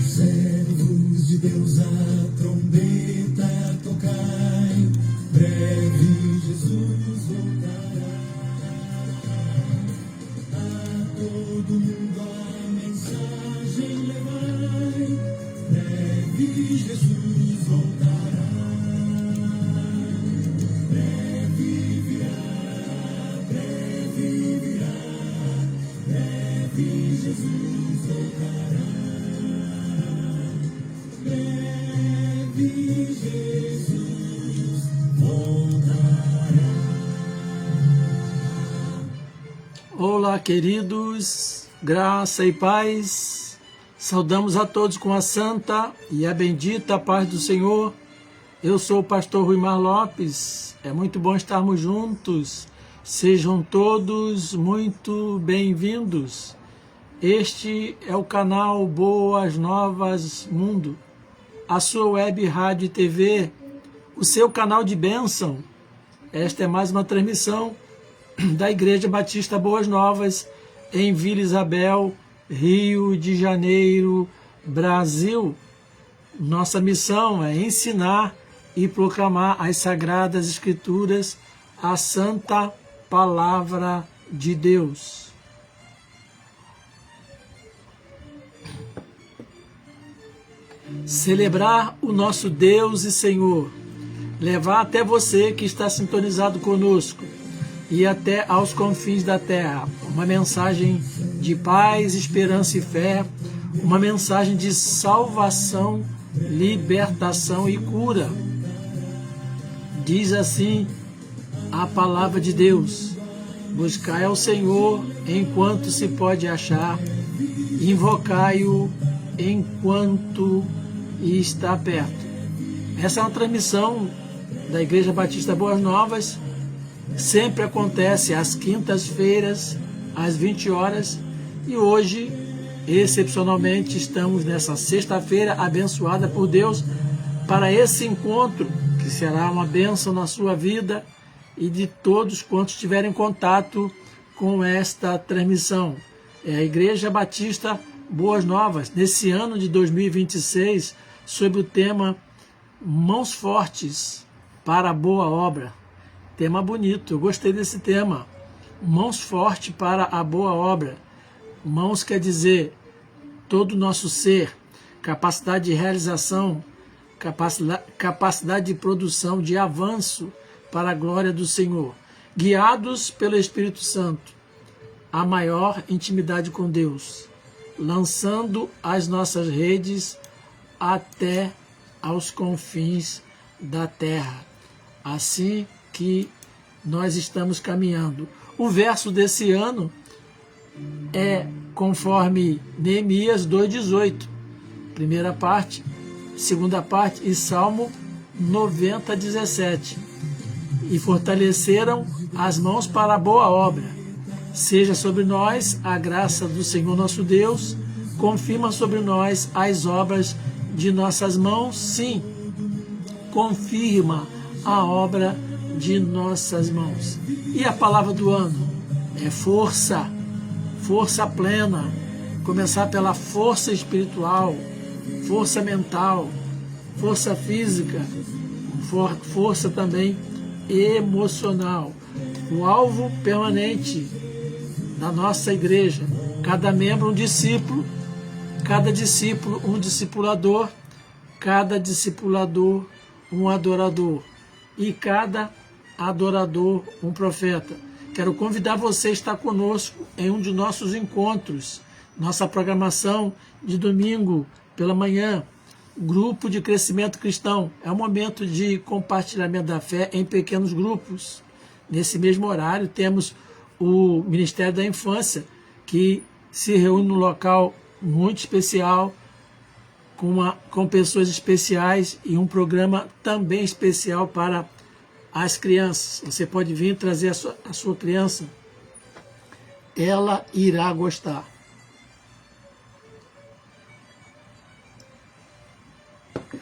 Servos de Deus, a trombeta tocai, breve Jesus voltará. A todo mundo a mensagem levai, breve Jesus voltará. Breve virá, breve virá, breve Jesus voltará. Breve Jesus voltará. Olá, queridos, graça e paz. Saudamos a todos com a santa e a bendita paz do Senhor. Eu sou o pastor Ruimar Lopes. É muito bom estarmos juntos. Sejam todos muito bem-vindos. Este é o canal Boas Novas Mundo, a sua web rádio e TV, o seu canal de bênção. Esta é mais uma transmissão da Igreja Batista Boas Novas, em Vila Isabel, Rio de Janeiro, Brasil. Nossa missão é ensinar e proclamar as Sagradas Escrituras, a Santa Palavra de Deus. Celebrar o nosso Deus e Senhor, levar até você que está sintonizado conosco e até aos confins da terra uma mensagem de paz, esperança e fé, uma mensagem de salvação, libertação e cura. Diz assim a palavra de Deus: buscai ao Senhor enquanto se pode achar, invocai-o enquanto está perto. Essa é uma transmissão da Igreja Batista Boas Novas. Sempre acontece às quintas-feiras, às 20 horas. E hoje, excepcionalmente, estamos nessa sexta-feira abençoada por Deus para esse encontro, que será uma bênção na sua vida e de todos quantos tiverem contato com esta transmissão. É a Igreja Batista Boas Novas, nesse ano de 2026, sob o tema Mãos Fortes para a Boa Obra. Tema bonito, eu gostei desse tema. Mãos fortes para a boa obra. Mãos quer dizer todo o nosso ser, capacidade de realização, capacidade de produção, de avanço para a glória do Senhor. Guiados pelo Espírito Santo, a maior intimidade com Deus, lançando as nossas redes até aos confins da terra. Assim que nós estamos caminhando. O verso desse ano é conforme Neemias 2,18, primeira parte, segunda parte, e Salmo 90,17. E fortaleceram as mãos para a boa obra. Seja sobre nós a graça do Senhor nosso Deus, confirma sobre nós as obras de nossas mãos, sim, confirma a obra de nossas mãos. E a palavra do ano é força, força plena. Começar pela força espiritual, força mental, força física, força também emocional. O alvo permanente da nossa igreja, cada membro um discípulo, cada discípulo um discipulador, cada discipulador um adorador e cada adorador um profeta. Quero convidar você a estar conosco em um de nossos encontros, nossa programação de domingo pela manhã, grupo de crescimento cristão. É um momento de compartilhamento da fé em pequenos grupos. Nesse mesmo horário temos o Ministério da Infância, que se reúne num local muito especial, com pessoas especiais e um programa também especial para as crianças. Você pode vir trazer a sua criança, ela irá gostar.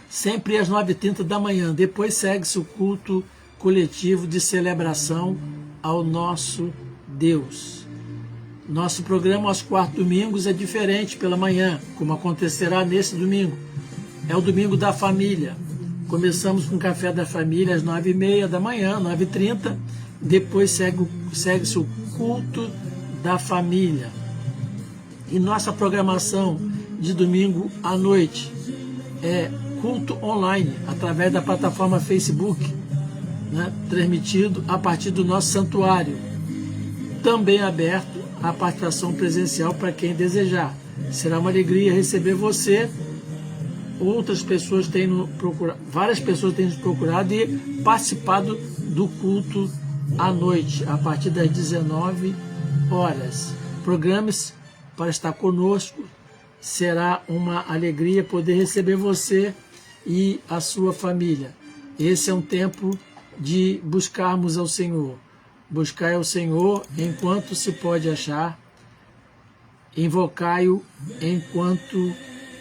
Sempre às 9h30 da manhã. Depois segue-se o culto coletivo de celebração ao nosso Deus. Nosso programa aos 4 domingos é diferente pela manhã, como acontecerá nesse domingo. É o domingo da família. Começamos com o café da família às 9h30 da manhã, 9h30. Depois segue-se o culto da família. E nossa programação de domingo à noite é culto online, através da plataforma Facebook, né, transmitido a partir do nosso santuário. Também aberto a participação presencial para quem desejar. Será uma alegria receber você. Outras pessoas têm nos procurado, várias pessoas têm nos procurado e participado do culto à noite, a partir das 19 horas. Programe-se para estar conosco. Será uma alegria poder receber você e a sua família. Esse é um tempo de buscarmos ao Senhor. Buscai ao Senhor enquanto se pode achar, invocai-o enquanto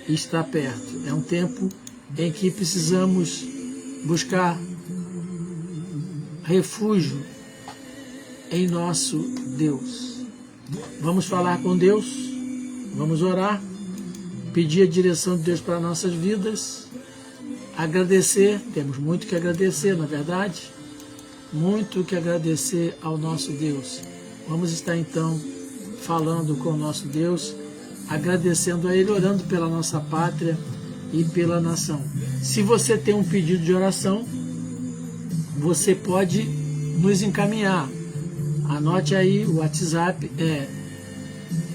está perto. É um tempo em que precisamos buscar refúgio em nosso Deus. Vamos falar com Deus, vamos orar, pedir a direção de Deus para nossas vidas, agradecer, temos muito que agradecer, na verdade, muito que agradecer ao nosso Deus. Vamos estar então falando com o nosso Deus, agradecendo a Ele, orando pela nossa pátria e pela nação. Se você tem um pedido de oração, você pode nos encaminhar. Anote aí, o WhatsApp é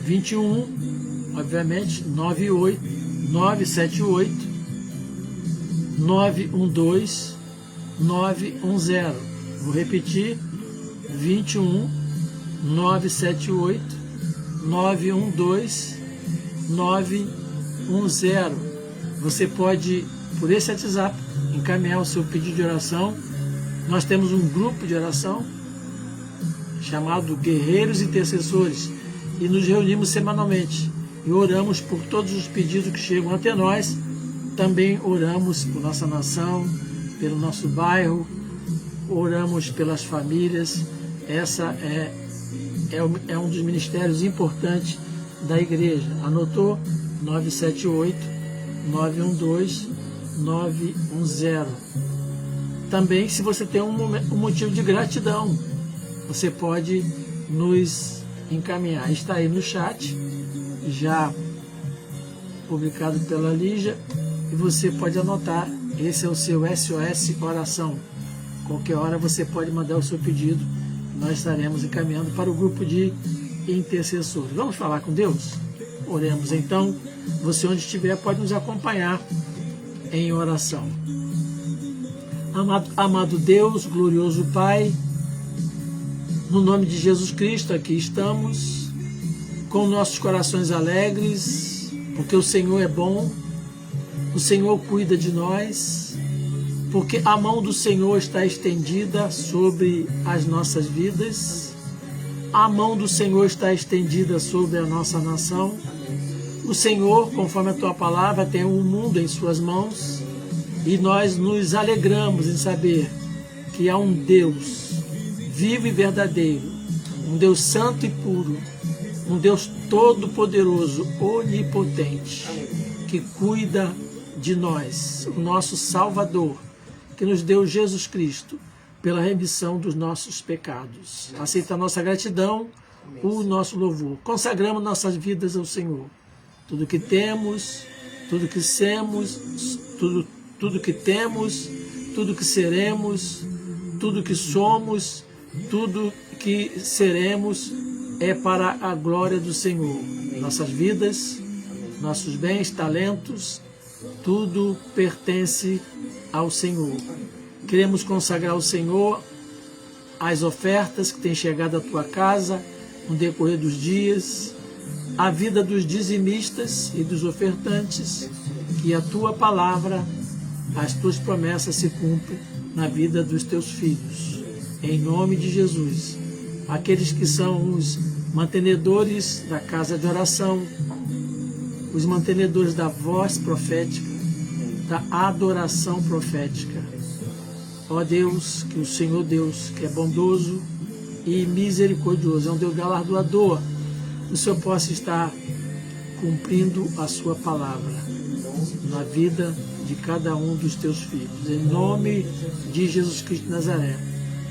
21, obviamente, 978 912 910. Vou repetir, 21 978 912 910. Você pode, por esse WhatsApp, encaminhar o seu pedido de oração. Nós temos um grupo de oração chamado Guerreiros Intercessores e nos reunimos semanalmente e oramos por todos os pedidos que chegam até nós. Também oramos por nossa nação, pelo nosso bairro, oramos pelas famílias. Essa é um dos ministérios importantes da igreja. Anotou? 978 912 910. Também, se você tem um motivo de gratidão, você pode nos encaminhar. Está aí no chat, já publicado pela Lígia, e você pode anotar. Esse é o seu SOS Oração. Qualquer hora você pode mandar o seu pedido, nós estaremos encaminhando para o grupo de intercessores. Vamos falar com Deus? Oremos então. Você, onde estiver, pode nos acompanhar em oração. Amado Deus, glorioso Pai, no nome de Jesus Cristo, aqui estamos com nossos corações alegres, porque o Senhor é bom, o Senhor cuida de nós, porque a mão do Senhor está estendida sobre as nossas vidas, a mão do Senhor está estendida sobre a nossa nação. O Senhor, conforme a Tua palavra, tem o mundo em Suas mãos, e nós nos alegramos em saber que há um Deus vivo e verdadeiro, um Deus santo e puro, um Deus todo-poderoso, onipotente, que cuida de nós, o nosso Salvador, que nos deu Jesus Cristo pela remissão dos nossos pecados. Aceita a nossa gratidão, o nosso louvor. Consagramos nossas vidas ao Senhor. Tudo que temos, tudo que somos, tudo que temos, tudo que seremos, tudo que somos, tudo que seremos é para a glória do Senhor. Nossas vidas, nossos bens, talentos, tudo pertence ao Senhor. Queremos consagrar ao Senhor as ofertas que têm chegado à tua casa no decorrer dos dias, a vida dos dizimistas e dos ofertantes, que a tua palavra, as tuas promessas se cumprem na vida dos teus filhos. Em nome de Jesus. Aqueles que são os mantenedores da casa de oração, os mantenedores da voz profética, da adoração profética. Ó Deus, que o Senhor Deus, que é bondoso e misericordioso, é um Deus galardoador, o Senhor possa estar cumprindo a sua palavra na vida de cada um dos teus filhos. Em nome de Jesus Cristo de Nazaré.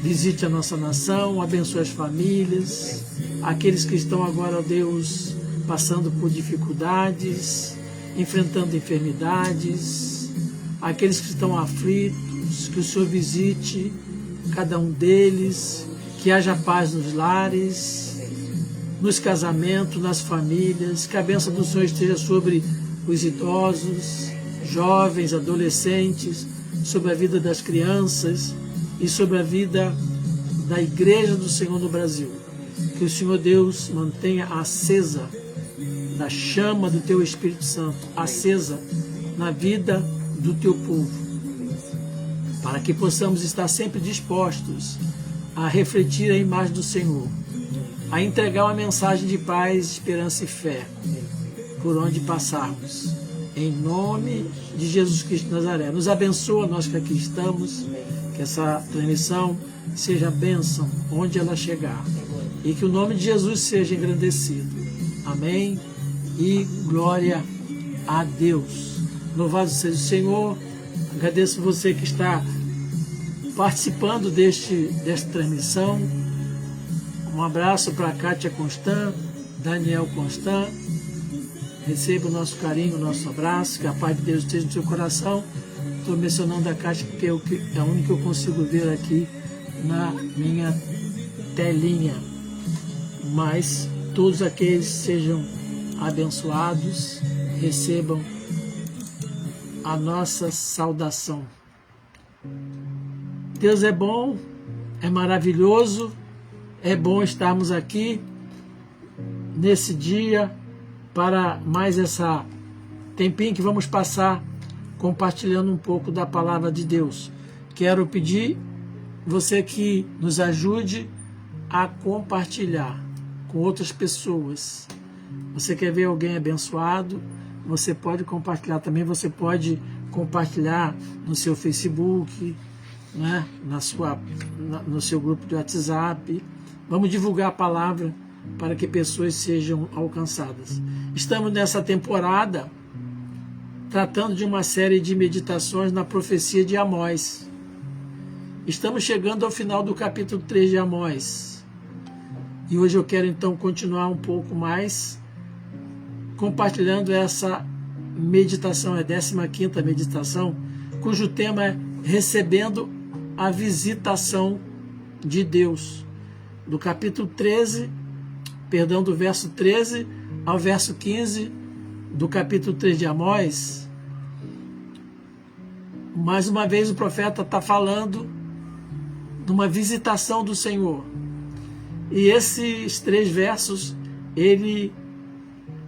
Visite a nossa nação, abençoe as famílias, aqueles que estão agora, ó Deus, passando por dificuldades, enfrentando enfermidades, aqueles que estão aflitos, que o Senhor visite cada um deles, que haja paz nos lares, nos casamentos, nas famílias, que a bênção do Senhor esteja sobre os idosos, jovens, adolescentes, sobre a vida das crianças e sobre a vida da Igreja do Senhor no Brasil. Que o Senhor Deus mantenha acesa da chama do Teu Espírito Santo, acesa na vida do Teu povo, para que possamos estar sempre dispostos a refletir a imagem do Senhor, a entregar uma mensagem de paz, esperança e fé por onde passarmos. Em nome de Jesus Cristo de Nazaré. Nos abençoa, nós que aqui estamos, que essa transmissão seja bênção onde ela chegar e que o nome de Jesus seja engrandecido. Amém e glória a Deus. Louvado seja o Senhor. Agradeço você que está participando desta transmissão. Um abraço para a Kátia Constant, Daniel Constant. Receba o nosso carinho, o nosso abraço, que a paz de Deus esteja no seu coração. Estou mencionando a Kátia porque é a única que eu consigo ver aqui na minha telinha. Mas todos aqueles sejam abençoados, recebam a nossa saudação. Deus é bom, é maravilhoso, é bom estarmos aqui nesse dia para mais essa tempinho que vamos passar compartilhando um pouco da palavra de Deus. Quero pedir você que nos ajude a compartilhar com outras pessoas. Você quer ver alguém abençoado? Você pode compartilhar também. Você pode compartilhar no seu Facebook, né? No seu grupo de WhatsApp. Vamos divulgar a palavra para que pessoas sejam alcançadas. Estamos nessa temporada tratando de uma série de meditações na profecia de Amós. Estamos chegando ao final do capítulo 3 de Amós. E hoje eu quero então continuar um pouco mais compartilhando essa meditação, a 15ª meditação, cujo tema é recebendo a visitação de Deus. Do capítulo 13, do verso 13 ao verso 15 do capítulo 3 de Amós. Mais uma vez o profeta está falando de uma visitação do Senhor. E esses 3 versos, ele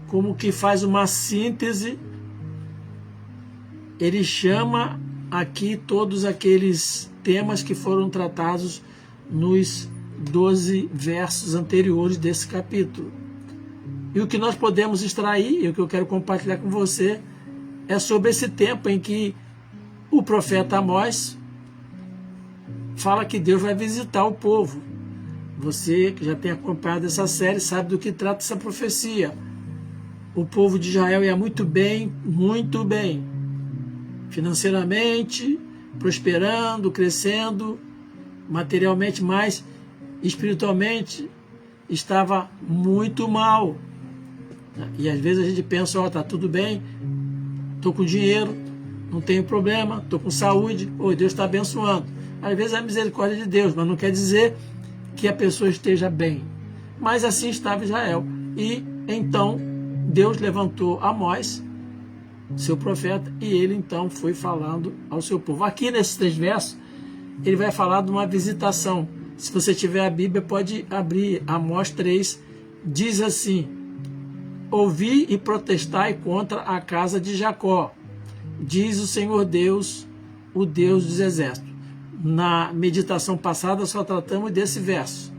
como que faz uma síntese, ele chama aqui todos aqueles temas que foram tratados nos 12 versos anteriores desse capítulo. E o que nós podemos extrair, e o que eu quero compartilhar com você, é sobre esse tempo em que o profeta Amós fala que Deus vai visitar o povo. Você que já tem acompanhado essa série sabe do que trata essa profecia. O povo de Israel ia muito bem, financeiramente, prosperando, crescendo, materialmente, mas espiritualmente estava muito mal. E às vezes a gente pensa, tá tudo bem, estou com dinheiro, não tenho problema, estou com saúde, Deus está abençoando. Às vezes é a misericórdia de Deus, mas não quer dizer que a pessoa esteja bem. Mas assim estava Israel. E então Deus levantou Amós, seu profeta, e ele então foi falando ao seu povo. Aqui nesses 3 versos, ele vai falar de uma visitação. Se você tiver a Bíblia, pode abrir Amós 3, diz assim: ouvi e protestai contra a casa de Jacó, diz o Senhor Deus, o Deus dos exércitos. Na meditação passada só tratamos desse verso.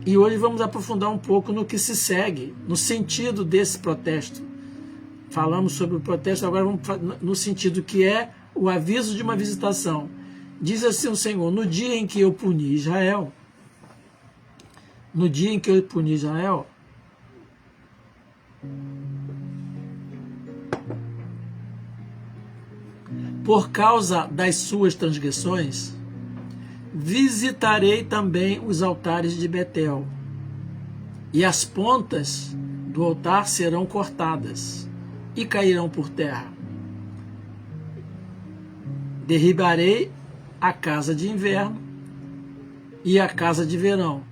E hoje vamos aprofundar um pouco no que se segue, no sentido desse protesto. Falamos sobre o protesto, agora vamos no sentido que é o aviso de uma visitação. Diz assim o Senhor: no dia em que eu puni Israel, no dia em que eu puni Israel, por causa das suas transgressões, visitarei também os altares de Betel, e as pontas do altar serão cortadas e cairão por terra. Derribarei a casa de inverno e a casa de verão.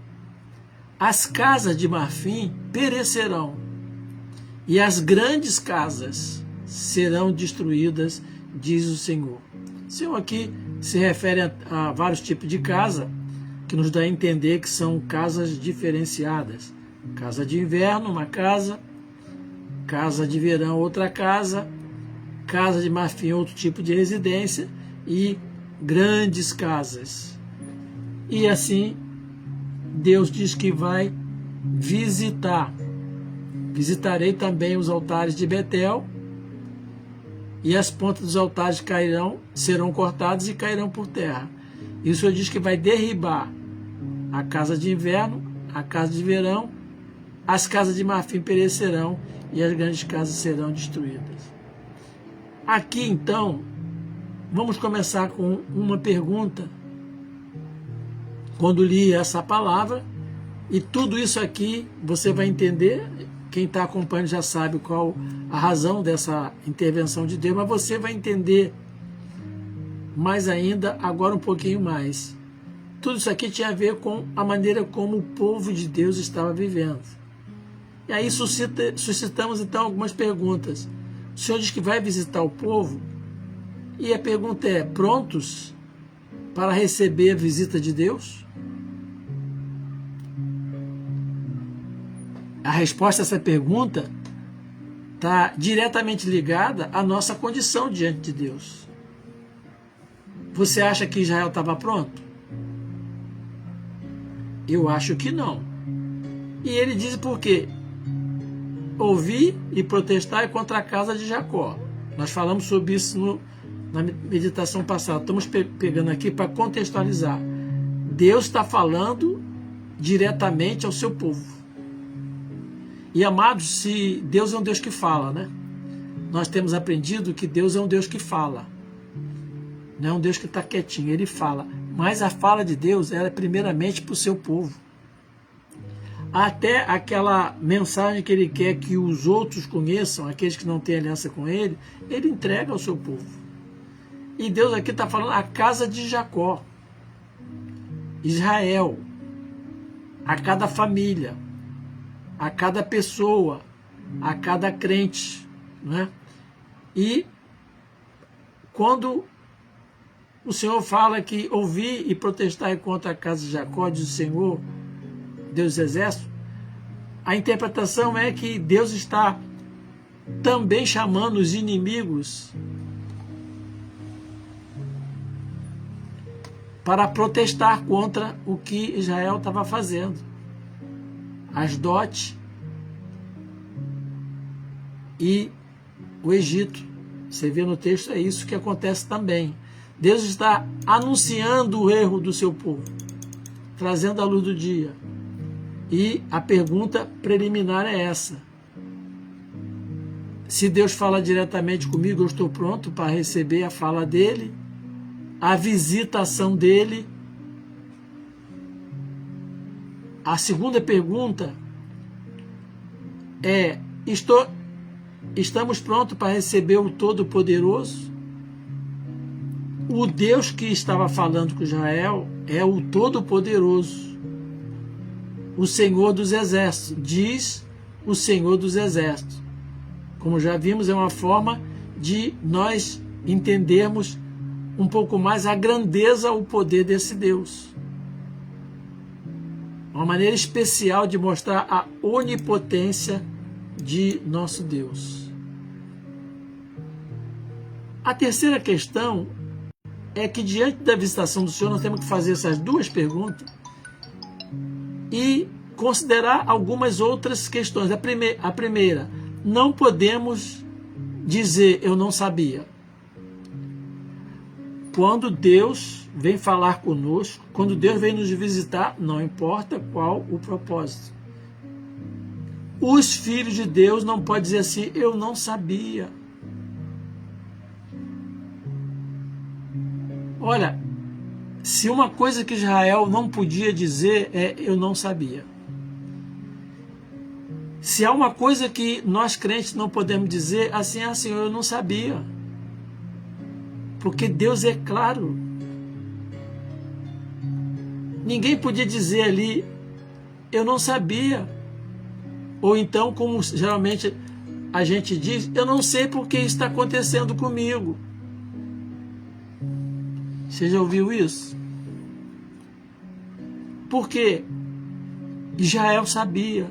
As casas de marfim perecerão, e as grandes casas serão destruídas, diz o Senhor. O Senhor aqui se refere a vários tipos de casa, que nos dá a entender que são casas diferenciadas. Casa de inverno, uma casa de verão, outra casa de marfim, outro tipo de residência, e grandes casas. E assim, Deus diz que vai visitar. Visitarei também os altares de Betel, e as pontas dos altares serão cortadas e cairão por terra. E o Senhor diz que vai derribar a casa de inverno, a casa de verão, as casas de marfim perecerão e as grandes casas serão destruídas. Aqui então, vamos começar com uma pergunta. Quando li essa palavra, e tudo isso aqui você vai entender, quem está acompanhando já sabe qual a razão dessa intervenção de Deus, mas você vai entender mais ainda, agora um pouquinho mais. Tudo isso aqui tinha a ver com a maneira como o povo de Deus estava vivendo. E aí suscitamos então algumas perguntas. O Senhor diz que vai visitar o povo, e a pergunta é: prontos para receber a visita de Deus? A resposta a essa pergunta está diretamente ligada à nossa condição diante de Deus. Você acha que Israel estava pronto? Eu acho que não. E ele diz por quê? Ouvir e protestar contra a casa de Jacó. Nós falamos sobre isso na meditação passada. Estamos pegando aqui para contextualizar. Deus está falando diretamente ao seu povo. E amados, se Deus é um Deus que fala, né? Nós temos aprendido que Deus é um Deus que fala. Não é um Deus que está quietinho, ele fala. Mas a fala de Deus era primeiramente para o seu povo. Até aquela mensagem que ele quer que os outros conheçam, aqueles que não têm aliança com ele, ele entrega ao seu povo. E Deus aqui está falando a casa de Jacó, Israel, a cada família, a cada pessoa, a cada crente, né? E quando o Senhor fala que ouvir e protestar contra a casa de Jacó, diz o Senhor, Deus dos exércitos, a interpretação é que Deus está também chamando os inimigos para protestar contra o que Israel estava fazendo. Asdote e o Egito. Você vê no texto, é isso que acontece também. Deus está anunciando o erro do seu povo, trazendo a luz do dia. E a pergunta preliminar é essa: se Deus fala diretamente comigo, eu estou pronto para receber a fala dele, a visitação dele? A segunda pergunta é: estamos prontos para receber o Todo-Poderoso? O Deus que estava falando com Israel é o Todo-Poderoso, o Senhor dos Exércitos, diz o Senhor dos Exércitos. Como já vimos, é uma forma de nós entendermos um pouco mais a grandeza, o poder desse Deus. Uma maneira especial de mostrar a onipotência de nosso Deus. A terceira questão é que, diante da visitação do Senhor, nós temos que fazer essas duas perguntas e considerar algumas outras questões. A primeira, não podemos dizer eu não sabia. Quando Deus vem falar conosco, quando Deus vem nos visitar, não importa qual o propósito. Os filhos de Deus não podem dizer assim, eu não sabia. Olha, se uma coisa que Israel não podia dizer é eu não sabia. Se há uma coisa que nós crentes não podemos dizer, assim, Senhor, eu não sabia. Porque Deus é claro. Ninguém podia dizer ali, eu não sabia. Ou então, como geralmente a gente diz, eu não sei porque isso está acontecendo comigo. Você já ouviu isso? Porque Israel sabia.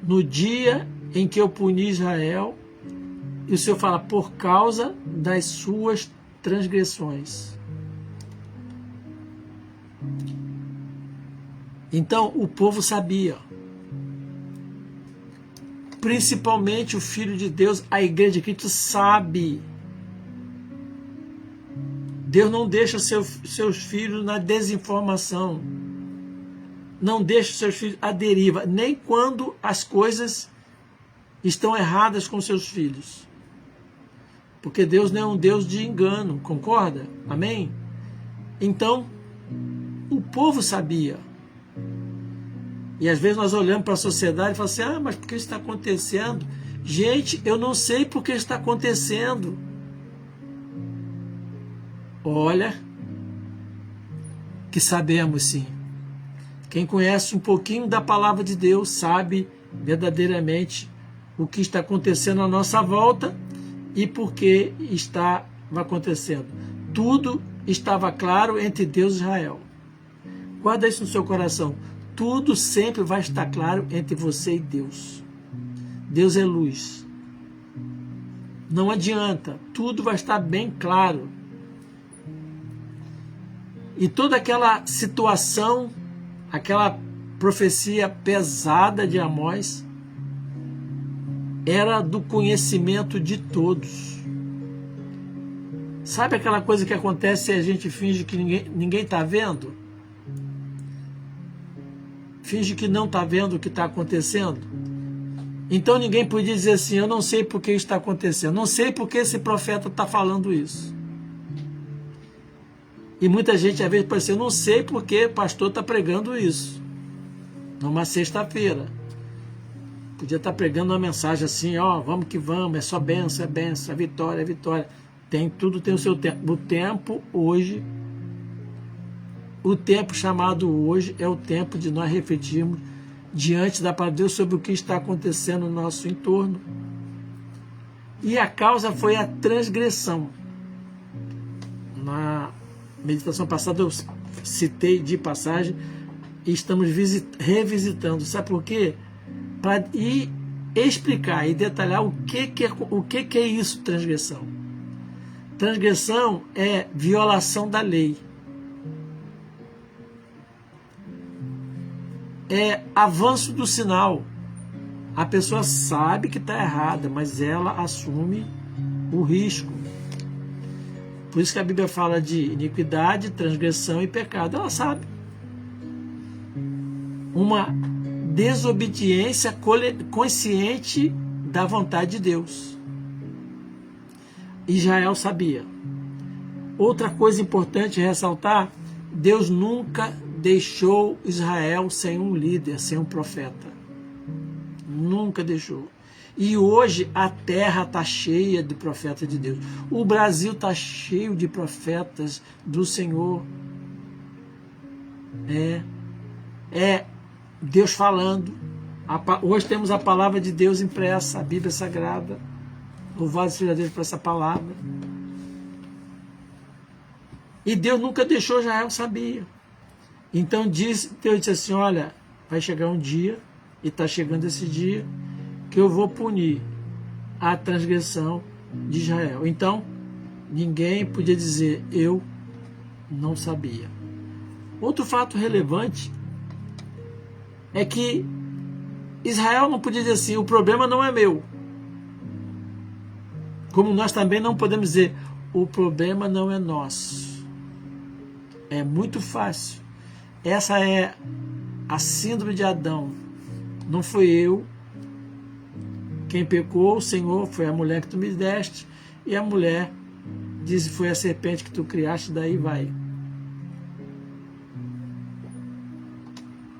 No dia em que eu puni Israel, e o Senhor fala, por causa das suas transgressões. Então, o povo sabia. Principalmente o Filho de Deus, a Igreja de Cristo sabe. Deus não deixa seus filhos na desinformação. Não deixa seus filhos à deriva, nem quando as coisas estão erradas com seus filhos. Porque Deus não é um Deus de engano, concorda? Amém? Então, o povo sabia. E às vezes nós olhamos para a sociedade e falamos assim, mas por que isso está acontecendo? Gente, eu não sei por que está acontecendo. Olha, que sabemos sim. Quem conhece um pouquinho da palavra de Deus sabe verdadeiramente o que está acontecendo à nossa volta e por que estava acontecendo. Tudo estava claro entre Deus e Israel. Guarda isso no seu coração. Tudo sempre vai estar claro entre você e Deus. Deus é luz. Não adianta. Tudo vai estar bem claro. E toda aquela situação, aquela profecia pesada de Amós, era do conhecimento de todos. Sabe aquela coisa que acontece se a gente finge que ninguém está vendo? Finge que não está vendo o que está acontecendo? Então ninguém podia dizer assim, eu não sei por que isso está acontecendo, não sei por que esse profeta está falando isso. E muita gente às vezes pode dizer, eu não sei por que o pastor está pregando isso. Numa sexta-feira. Podia estar pregando uma mensagem assim, vamos que vamos, é só bênção, é vitória, é vitória. Tudo tem o seu tempo. O tempo hoje, o tempo chamado hoje é o tempo de nós refletirmos diante da palavra de Deus sobre o que está acontecendo no nosso entorno. E a causa foi a transgressão. Na meditação passada eu citei de passagem e estamos revisitando. Sabe por quê? Para ir explicar e detalhar o que é isso, transgressão. Transgressão é violação da lei. É avanço do sinal. A pessoa sabe que está errada, mas ela assume o risco. Por isso que a Bíblia fala de iniquidade, transgressão e pecado. Ela sabe. Uma desobediência consciente da vontade de Deus. Israel sabia. Outra coisa importante ressaltar, Deus nunca deixou Israel sem um líder, sem um profeta. Nunca deixou. E hoje a terra está cheia de profetas de Deus. O Brasil está cheio de profetas do Senhor. É Deus falando. Hoje temos a palavra de Deus impressa, a Bíblia Sagrada. Louvado seja Deus por essa palavra. E Deus nunca deixou Israel, sabia. Então Deus disse assim, olha, vai chegar um dia, e está chegando esse dia, que eu vou punir a transgressão de Israel. Então, ninguém podia dizer, eu não sabia. Outro fato relevante é que Israel não podia dizer assim, o problema não é meu. Como nós também não podemos dizer, o problema não é nosso. É muito fácil. Essa é a síndrome de Adão. Não foi eu quem pecou, o Senhor, foi a mulher que tu me deste, e a mulher diz, foi a serpente que tu criaste, daí vai.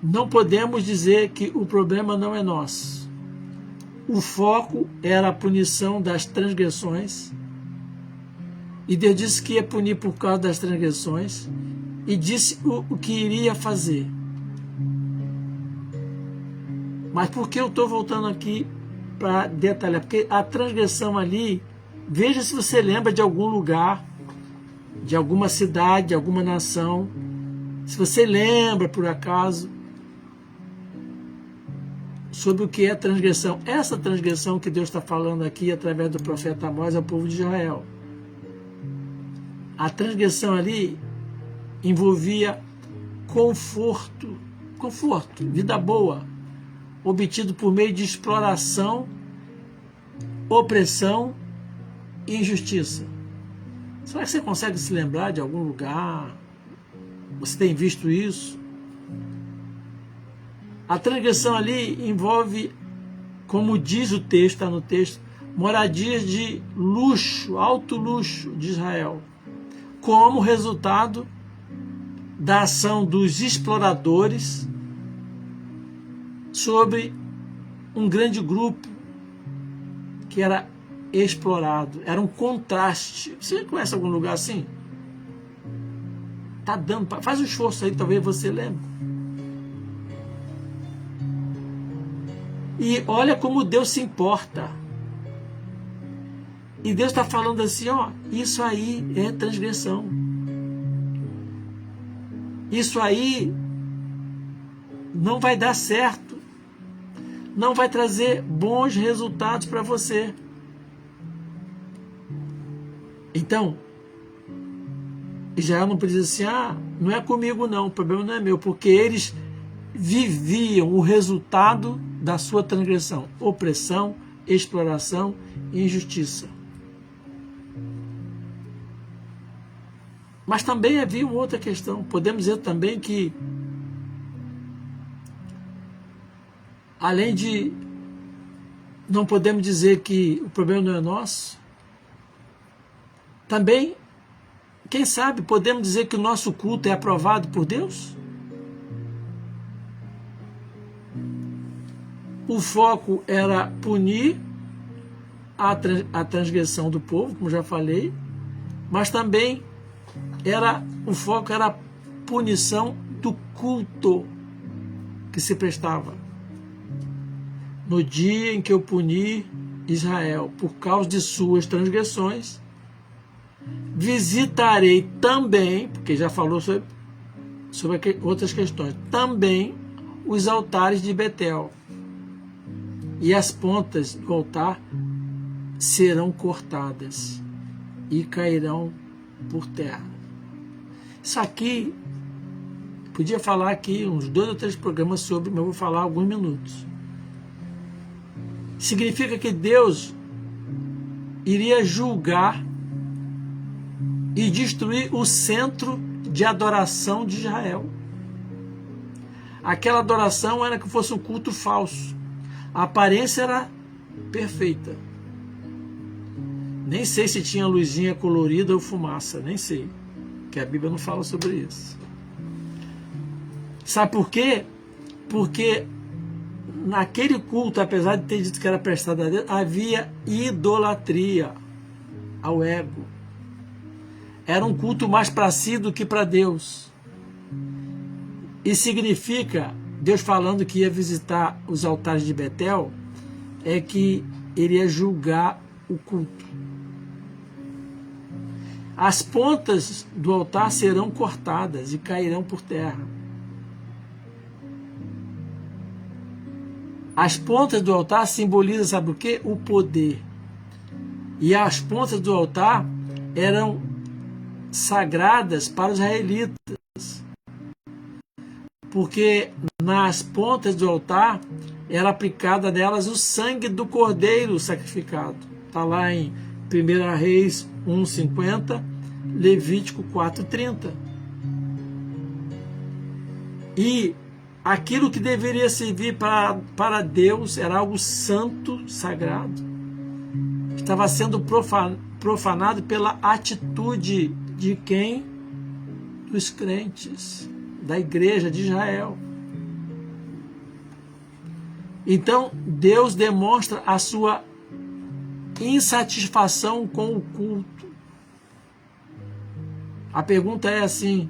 Não podemos dizer que o problema não é nosso. O foco era a punição das transgressões, e Deus disse que ia punir por causa das transgressões, e disse o que iria fazer. Mas por que eu estou voltando aqui para detalhar? Porque a transgressão ali, veja se você lembra de algum lugar, de alguma cidade, de alguma nação, se você lembra por acaso sobre o que é transgressão. Essa transgressão que Deus está falando aqui através do profeta Amós ao povo de Israel. A transgressão ali envolvia conforto, vida boa, obtido por meio de exploração, opressão e injustiça. Será que você consegue se lembrar de algum lugar? Você tem visto isso? A transgressão ali envolve, como diz o texto, está no texto, moradias de luxo, alto luxo de Israel, como resultado da ação dos exploradores sobre um grande grupo que era explorado. Era um contraste. Você conhece algum lugar assim? Tá dando, faz um esforço aí, talvez você lembre. E olha como Deus se importa. E Deus está falando assim, ó, isso aí é transgressão. Isso aí não vai dar certo. Não vai trazer bons resultados para você. Então, Israel não precisa assim, não é comigo não, o problema não é meu, porque eles viviam o resultado da sua transgressão, opressão, exploração e injustiça. Mas também havia uma outra questão. Podemos dizer também que, além de não podemos dizer que o problema não é nosso, também, quem sabe, podemos dizer que o nosso culto é aprovado por Deus? O foco era punir a transgressão do povo, como já falei, mas também o foco era a punição do culto que se prestava. No dia em que eu puni Israel por causa de suas transgressões, visitarei também, porque já falou sobre outras questões, também os altares de Betel. E as pontas do altar serão cortadas e cairão por terra. Isso aqui, podia falar aqui uns 2 ou 3 programas sobre, mas eu vou falar alguns minutos. Significa que Deus iria julgar e destruir o centro de adoração de Israel. Aquela adoração era que fosse um culto falso. A aparência era perfeita. Nem sei se tinha luzinha colorida ou fumaça, nem sei, que a Bíblia não fala sobre isso. Sabe por quê? Porque naquele culto, apesar de ter dito que era prestado a Deus, havia idolatria ao ego. Era um culto mais para si do que para Deus. E significa, Deus falando que ia visitar os altares de Betel, é que ele ia julgar o culto. As pontas do altar serão cortadas e cairão por terra. As pontas do altar simbolizam, sabe o quê? O poder. E as pontas do altar eram sagradas para os israelitas, porque nas pontas do altar era aplicada nelas o sangue do cordeiro sacrificado. Está lá em 1 Reis 1,50, Levítico 4,30. E aquilo que deveria servir para Deus era algo santo, sagrado. Estava sendo profanado pela atitude de quem? Dos crentes, da igreja de Israel. Então, Deus demonstra a sua insatisfação com o culto. A pergunta é assim: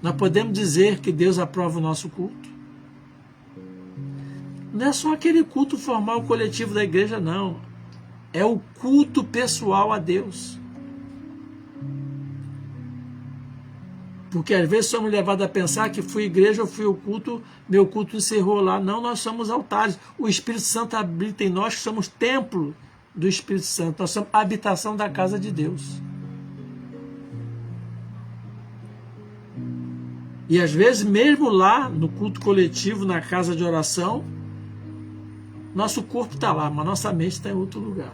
nós podemos dizer que Deus aprova o nosso culto? Não é só aquele culto formal coletivo da igreja, não. É o culto pessoal a Deus. Porque às vezes somos levados a pensar que fui igreja, eu fui o culto, meu culto encerrou lá. Não, nós somos altares. O Espírito Santo habita em nós, que somos templo do Espírito Santo. Nós somos habitação da casa de Deus. E às vezes, mesmo lá, no culto coletivo, na casa de oração, nosso corpo está lá, mas nossa mente está em outro lugar.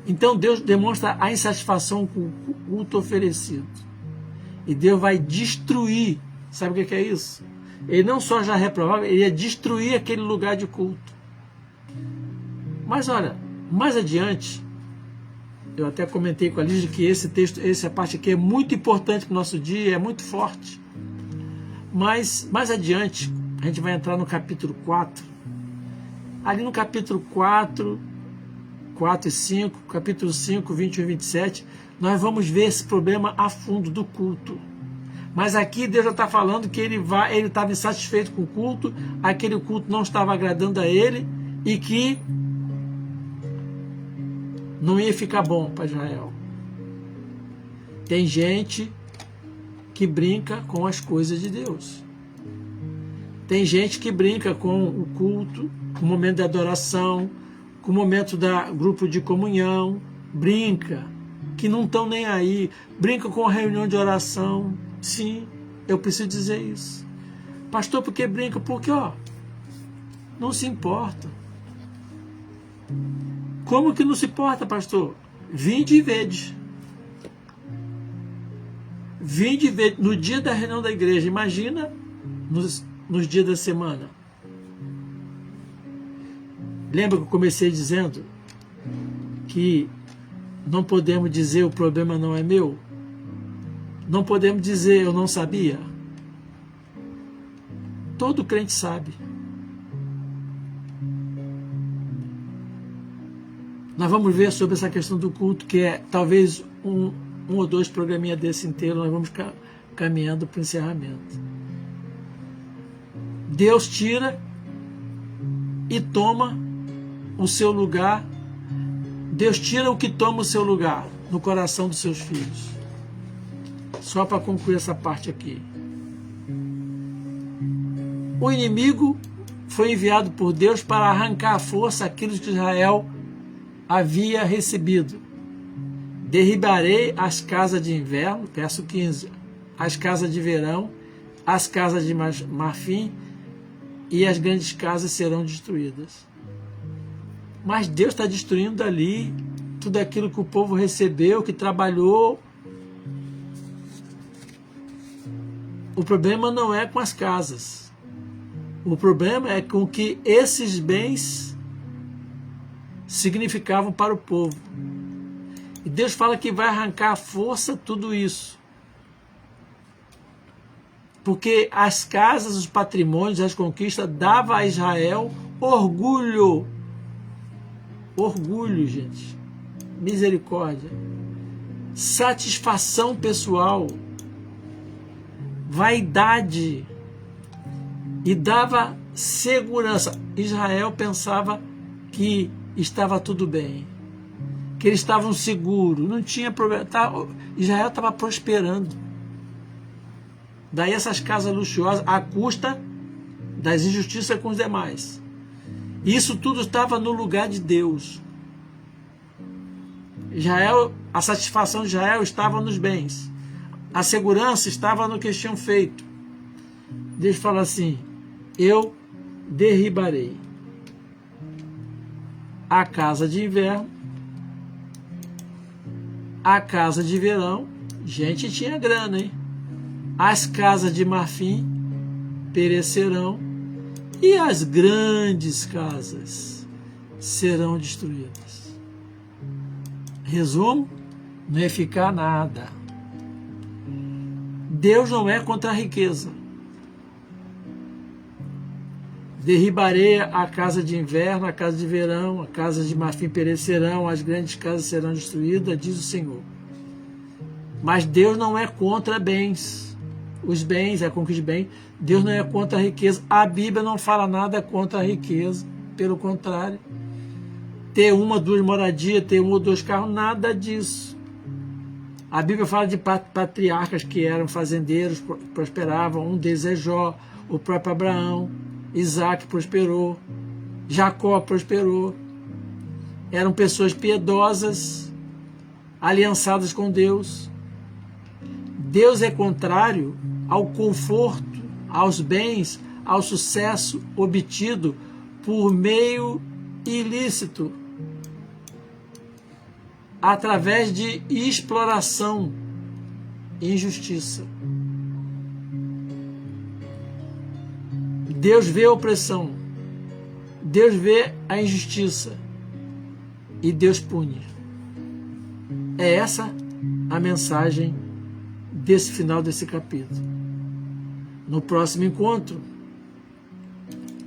Então Deus demonstra a insatisfação com o culto oferecido. E Deus vai destruir. Sabe o que é isso? Ele não só já reprovava, ele ia destruir aquele lugar de culto. Mas olha, mais adiante, eu até comentei com a Lígia que esse texto, essa parte aqui é muito importante para o nosso dia, é muito forte. Mas mais adiante, a gente vai entrar no capítulo 4. Ali no capítulo 4 e 5, capítulo 5, 21 e 27, nós vamos ver esse problema a fundo do culto. Mas aqui Deus já está falando que ele estava insatisfeito com o culto, aquele culto não estava agradando a ele e que não ia ficar bom para Israel. Tem gente que brinca com as coisas de Deus. Tem gente que brinca com o culto, com o momento de adoração, com o momento da grupo de comunhão, brinca, que não estão nem aí, brinca com a reunião de oração. Sim, eu preciso dizer isso. Pastor, por que brinca? Porque, não se importa. Como que não se importa, pastor? Vinde e vede. Vinde e vede. No dia da reunião da igreja, imagina nos dias da semana. Lembra que eu comecei dizendo que não podemos dizer o problema não é meu? Não podemos dizer eu não sabia? Todo crente sabe. Nós vamos ver sobre essa questão do culto, que é talvez um ou dois programinha desse inteiro, nós vamos caminhando para o encerramento. Deus tira e toma o seu lugar. Deus tira o que toma o seu lugar no coração dos seus filhos. Só para concluir essa parte aqui. O inimigo foi enviado por Deus para arrancar à força aquilo que Israel havia recebido. Derribarei as casas de inverno, verso 15, as casas de verão, as casas de marfim, e as grandes casas serão destruídas. Mas Deus está destruindo ali tudo aquilo que o povo recebeu, que trabalhou. O problema não é com as casas. O problema é com o que esses bens significavam para o povo. E Deus fala que vai arrancar à força tudo isso. Porque as casas, os patrimônios, as conquistas davam a Israel orgulho. Orgulho, gente. Misericórdia. Satisfação pessoal. Vaidade. E dava segurança. Israel pensava que estava tudo bem. Que eles estavam seguros. Não tinha problema. Israel estava prosperando. Daí essas casas luxuosas à custa das injustiças com os demais. Isso tudo estava no lugar de Deus. Israel A satisfação de Israel estava nos bens. A segurança estava no que eles tinham feito. Deus fala assim: eu derribarei a casa de inverno, a casa de verão. Gente, tinha grana, hein? As casas de marfim perecerão e as grandes casas serão destruídas. Resumo: não ia ficar nada. Deus não é contra a riqueza. Derribarei a casa de inverno, a casa de verão, a casa de marfim perecerão, as grandes casas serão destruídas, diz o Senhor. Mas Deus não é contra bens. Os bens, a conquista de bens, Deus não é contra a riqueza. A Bíblia não fala nada contra a riqueza. Pelo contrário, ter uma, duas moradias, ter um ou dois carros, nada disso. A Bíblia fala de patriarcas que eram fazendeiros, prosperavam. Um deles é Jó, o próprio Abraão. Isaac prosperou, Jacó prosperou. Eram pessoas piedosas, aliançadas com Deus. Deus é contrário ao conforto, aos bens, ao sucesso obtido por meio ilícito, através de exploração e injustiça. Deus vê a opressão, Deus vê a injustiça e Deus pune. É essa a mensagem desse final desse capítulo. No próximo encontro,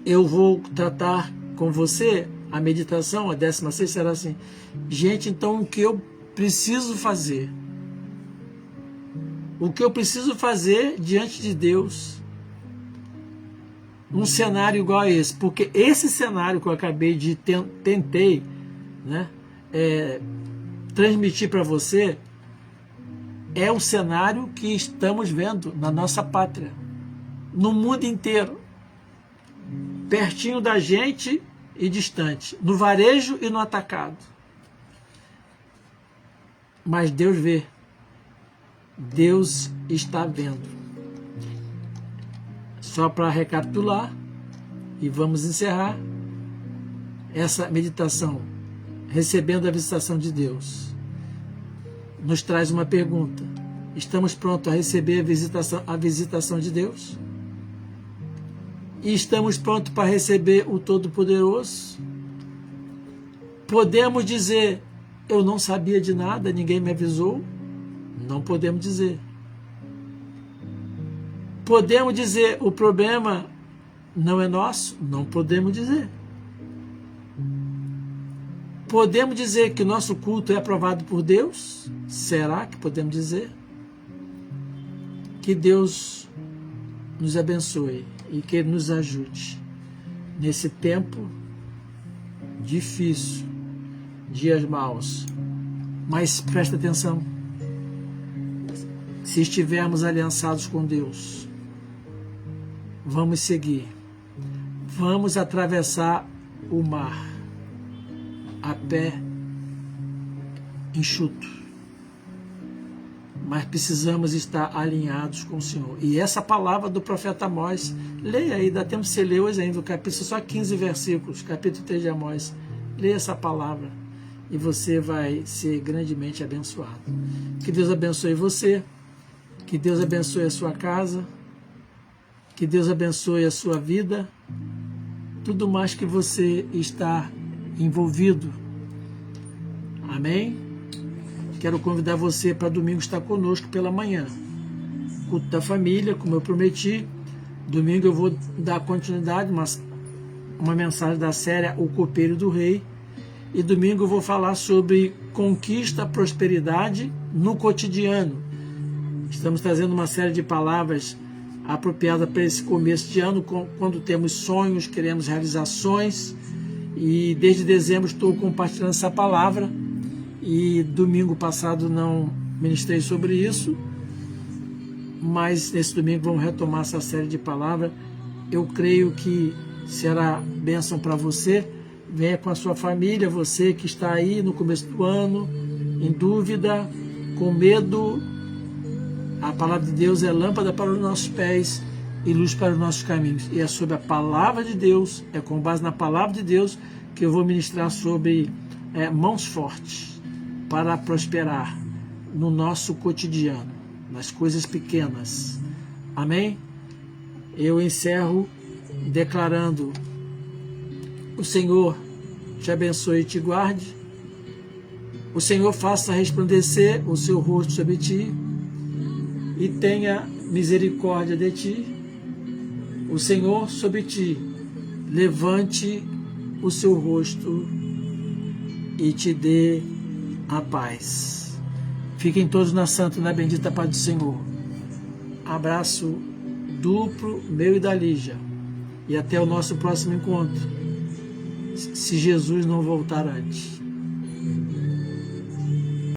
eu vou tratar com você a meditação, a 16ª será assim: gente, então o que eu preciso fazer? O que eu preciso fazer diante de Deus? Um cenário igual a esse, porque esse cenário que eu acabei de tentei, né, transmitir para você é o cenário que estamos vendo na nossa pátria, no mundo inteiro, pertinho da gente e distante, no varejo e no atacado. Mas Deus vê, Deus está vendo. Só para recapitular, e vamos encerrar essa meditação, recebendo a visitação de Deus, nos traz uma pergunta: estamos prontos a receber a visitação de Deus? E estamos prontos para receber o Todo-Poderoso? Podemos dizer: eu não sabia de nada, ninguém me avisou? Não podemos dizer. Podemos dizer: o problema não é nosso? Não podemos dizer. Podemos dizer que o nosso culto é aprovado por Deus? Será que podemos dizer? Que Deus nos abençoe e que Ele nos ajude nesse tempo difícil, dias maus. Mas presta atenção: se estivermos aliançados com Deus, vamos seguir, vamos atravessar o mar a pé enxuto, mas precisamos estar alinhados com o Senhor. E essa palavra do profeta Amós, leia aí, dá tempo de você ler hoje ainda o capítulo, só 15 versículos, capítulo 3 de Amós. Leia essa palavra e você vai ser grandemente abençoado. Que Deus abençoe você, que Deus abençoe a sua casa, que Deus abençoe a sua vida, tudo mais que você está envolvido. Amém? Quero convidar você para domingo estar conosco pela manhã. Culto da família, como eu prometi. Domingo eu vou dar continuidade, uma mensagem da série O Copeiro do Rei. E domingo eu vou falar sobre conquista, prosperidade no cotidiano. Estamos trazendo uma série de palavras apropriada para esse começo de ano, quando temos sonhos, queremos realizações, e desde dezembro estou compartilhando essa palavra, e domingo passado não ministrei sobre isso, mas nesse domingo vamos retomar essa série de palavras. Eu creio que será bênção para você. Venha com a sua família, você que está aí no começo do ano, em dúvida, com medo, a palavra de Deus é lâmpada para os nossos pés e luz para os nossos caminhos. E é sobre a palavra de Deus, é com base na palavra de Deus que eu vou ministrar sobre mãos fortes para prosperar no nosso cotidiano, nas coisas pequenas. Amém? Eu encerro declarando: o Senhor te abençoe e te guarde. O Senhor faça resplandecer o seu rosto sobre ti e tenha misericórdia de ti. O Senhor sobre ti levante o seu rosto e te dê a paz. Fiquem todos na santa e na bendita paz do Senhor. Abraço duplo meu e da Lígia. E até o nosso próximo encontro, se Jesus não voltar antes.